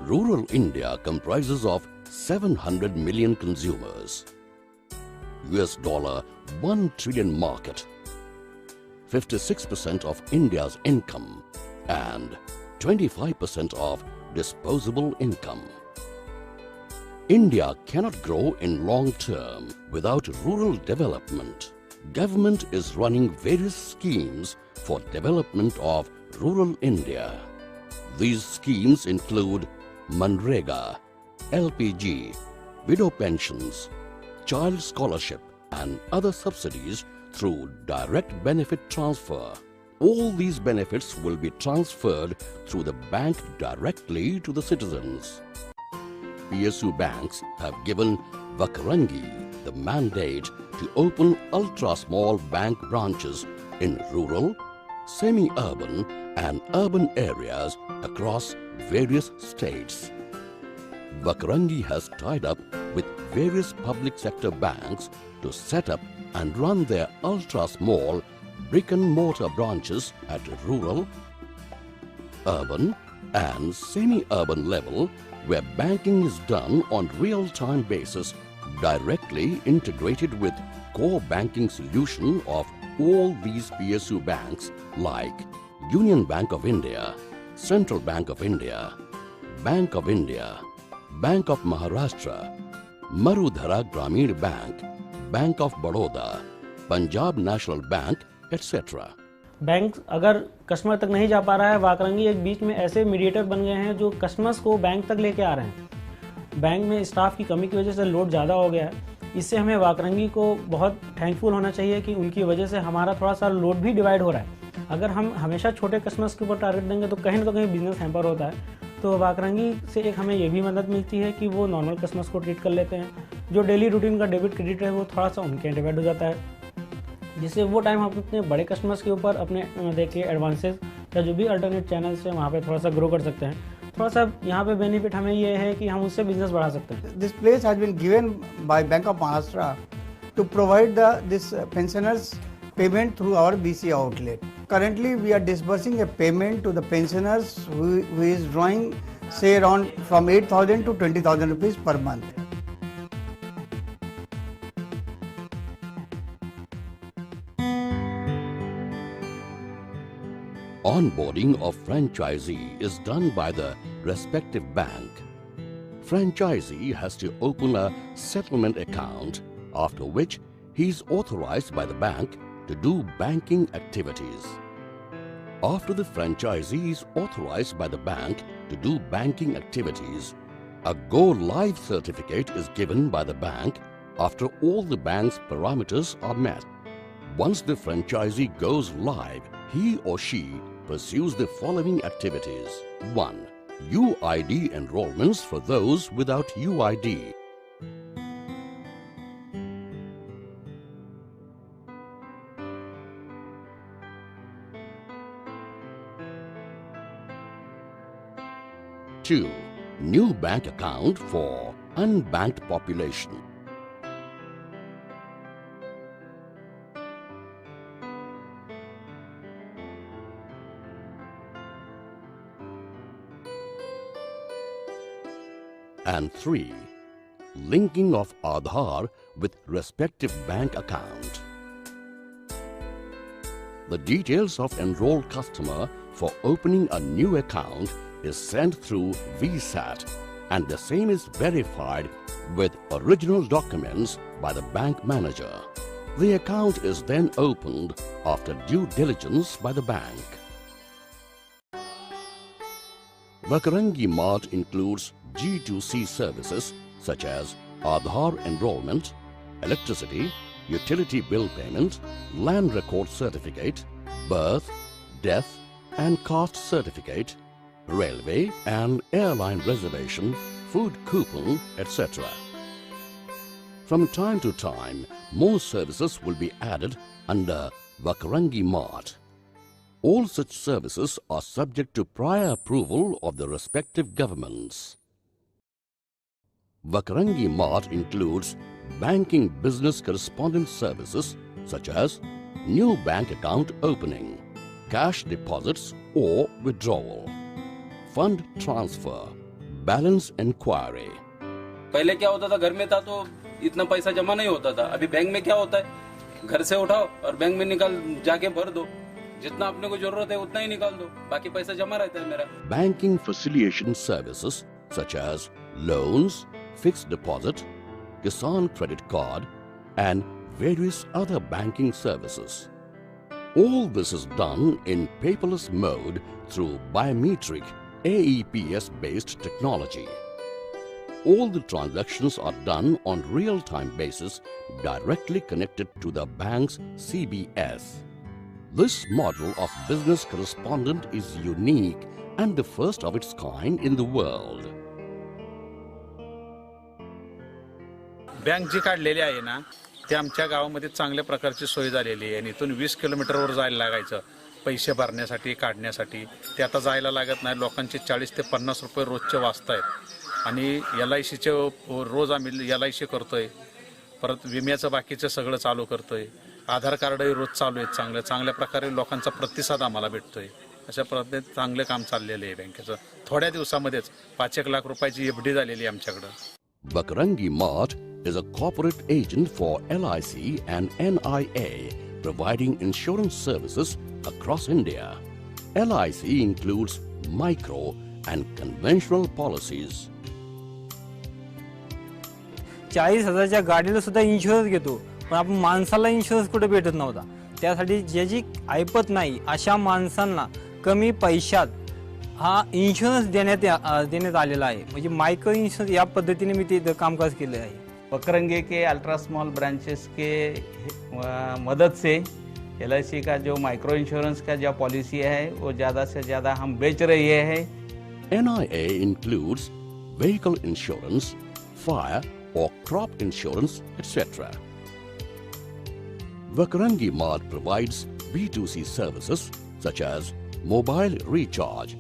Rural India comprises of 700 million consumers, $1 trillion market, 56% of India's income and 25% of disposable income. India cannot grow in long term without rural development. Government is running various schemes for development of rural India. These schemes include Manrega, LPG, widow pensions, child scholarship and other subsidies through direct benefit transfer. All these benefits will be transferred through the bank directly to the citizens. PSU banks have given Vakarangi the mandate to open ultra-small bank branches in rural, semi-urban and urban areas across various states. Vakarangi has tied up with various public sector banks to set up and run their ultra-small brick-and-mortar branches at rural, urban and semi-urban level where banking is done on real-time basis directly integrated with core banking solution of all these PSU banks like Union Bank of India, Central Bank of India, Bank of India, Bank of Maharashtra, Marudhara Grameen Bank, Bank of Baroda, Punjab National Bank, etc. Bank अगर customer तक नहीं जा पा रहा है, वाकरंगी एक बीच में ऐसे मीडिएटर बन गए हैं जो कस्टमर्स को बैंक तक लेके आ रहे हैं। बैंक में स्टाफ की कमी की वजह से लोड ज़्यादा हो गया है। इससे हमें वाकरंगी को बहुत थैंकफुल होना चाहिए कि उनकी वजह से हमारा थोड़ा सा लोड भी डिवाइड हो रहा है। अगर हम हमेशा छोटे कस्टमर्स के ऊपर टारगेट देंगे तो कहीं ना कहीं बिजनेस हैम्पर होता है। तो वाकरंगी से एक हमें ये भी मदद मिलती है कि वो नॉर्मल कस्टमर्स को ट्रीट कर लेते हैं। जो डेली रूटीन का डेबिट क्रेडिट है वो थोड़ा सा उनके डिवाइड हो जाता है, जिससे वो टाइम हम अपने बड़े कस्टमर्स के ऊपर अपने देखिए एडवांसेस या जो भी अल्टरनेट चैनल्स है वहाँ पे थोड़ा सा ग्रो कर सकते हैं। थोड़ा सा यहाँ पे बेनिफिट हमें ये है कि हम उससे बिजनेस बढ़ा सकते हैं। This place has been given by Bank of Maharashtra to provide this pensioners payment through our BC outlet. Currently, we are disbursing a payment to the pensioners who is drawing, say, around from 8,000 to 20,000 rupees per month. Onboarding of franchisee is done by the respective bank. Franchisee has to open a settlement account, after which he is authorized by the bank to do banking activities. After the franchisee is authorized by the bank to do banking activities, a Go Live certificate is given by the bank after all the bank's parameters are met. Once the franchisee goes live, he or she pursues the following activities. 1. UID enrollments for those without UID. 2. New bank account for unbanked population. 3. Linking of Aadhaar with respective bank account. The details of enrolled customer for opening a new account is sent through VSAT and the same is verified with original documents by the bank manager. The account is then opened after due diligence by the bank. Vakarangi Mart includes G2C services such as Aadhaar enrollment, electricity, utility bill payment, land record certificate, birth, death and caste certificate, railway and airline reservation, food coupon, etc. From time to time, more services will be added under Vakarangi Mart. All such services are subject to prior approval of the respective governments. Vakarangi Mart includes banking business correspondence services such as new bank account opening, cash deposits or withdrawal, fund transfer, balance inquiry. पहले क्या होता था, घर में था तो इतना पैसा जमा नहीं होता था. अभी बैंक में क्या होता है, घर से उठाओ और बैंक में निकाल जाके भर दो. जितना अपने को जरूरत है उतना ही निकाल दो, बाकी पैसा जमा रहता है मेरा. Banking facilitation services such as loans, fixed deposit, Kisan credit card, and various other banking services. All this is done in paperless mode through biometric AEPS-based technology. All the transactions are done on real-time basis directly connected to the bank's CBS. This model of business correspondent is unique and the first of its kind in the world. Bank जी काढलेली आहे ना, ते आमच्या गावामध्ये चांगल्या प्रकारची सोय झालेली आहे. आणि इथून 20 किलोमीटरवर जायला लागायचं पैसे भरण्यासाठी, काढण्यासाठी. ते आता जायला लागत नाही. लोकांचे 40 ते 50 रुपये रोजचे वाचतायत. आणि LICचे रोज आम्ही LIC करतोय. परत विम्याचं बाकीचं सगळं चालू करतोय. आधार कार्डही रोज चालू आहेत. चांगल्या प्रकारे लोकांचा प्रतिसाद आम्हाला भेटतोय. अशा पद्धतीने चांगले काम चाललेले आहे बँकेचं. थोड्या दिवसामध्येच 5-1 लाख रुपयाची FD झालेली आहे आमच्याकडे. Vakarangi Mart is a corporate agent for LIC and NIA, providing insurance services across India. LIC includes micro and conventional policies. 40,000च्या गाडीला सुद्धा इन्शुरन्स घेतो, पण आपण माणसाला इन्शुरन्स कुठे भेटत नव्हता. त्यासाठी ज्याची ऐपत नाही अशा माणसांना कमी पैशात हा इन्शुरन्स देण्यात आलेला आहे. म्हणजे मायक्रो इन्शुरन्स या पद्धतीने मी ते कामकाज केले आहे. बकरंगी के अल्ट्रा स्मॉल ब्रांचेस के मदद से LIC का जो माइक्रो इंश्योरेंस का जो पॉलिसी है वो ज़्यादा से ज़्यादा हम बेच रहे हैं. NIA includes vehicle insurance, fire or crop insurance, etc. Vakarangi Mart provides B2C services such as mobile recharge,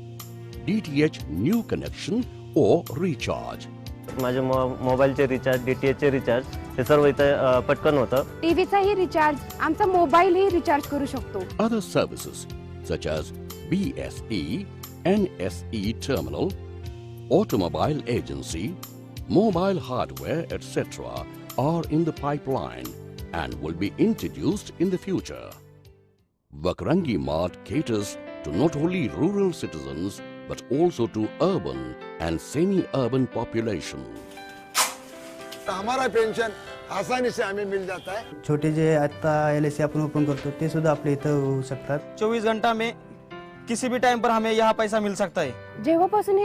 DTH new connection or recharge. माझे मोबाईलचे रिचार्ज, DTHचे रिचार्ज हे सर्व इथं पटकन होतं. टीव्हीचाही रिचार्ज, आमचा मोबाईलही रिचार्ज करू शकतो. Other services such as BSE, NSE terminal, automobile agency, mobile hardware, etc. are in the pipeline and will be introduced in the future. Vakarangi Mart caters to not only rural citizens but also to urban and semi-urban population. हमारा pension आसानी से हमें मिल जाता है. छोटे जे आता LIC आपण open करतो ते सुद्धा आपल्या इथं होऊ शकतात. 24 घंटा में किसी भी टाइम पर हमें यहाँ पैसा मिल सकता है. जेव्हापासून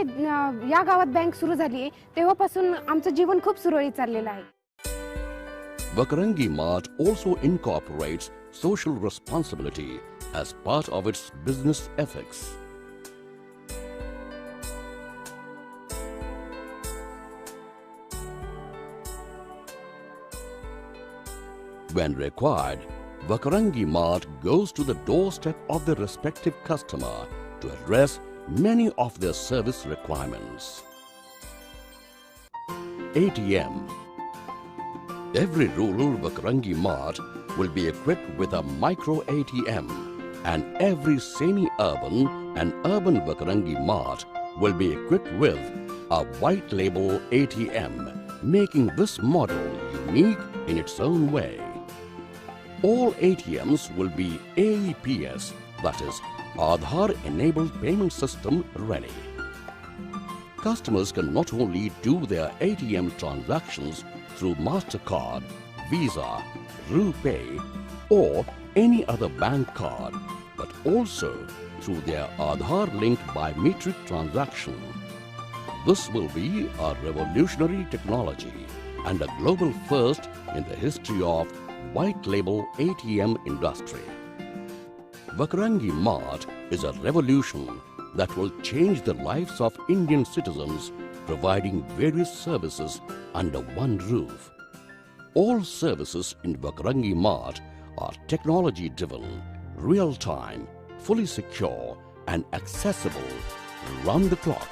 या गावात बँक सुरू झाली आहे तेव्हापासून आमचं जीवन खूप सुरळीत चाललेलं आहे. Vakarangi Mart also incorporates social responsibility as part of its business ethics. When required, Vakarangi Mart goes to the doorstep of the respective customer to address many of their service requirements. ATM. Every rural Vakarangi Mart will be equipped with a micro ATM, and every semi-urban and urban Vakarangi Mart will be equipped with a white label ATM, making this model unique in its own way. All ATMs will be AEPS, that is, Aadhaar-enabled payment system ready. Customers can not only do their ATM transactions through MasterCard, Visa, RuPay or any other bank card, but also through their Aadhaar-linked biometric transaction. This will be a revolutionary technology and a global first in the history of white label ATM industry. Vakarangi Mart is a revolution that will change the lives of Indian citizens, providing various services under one roof. All services in Vakarangi Mart are technology-driven, real-time, fully secure and accessible round the clock.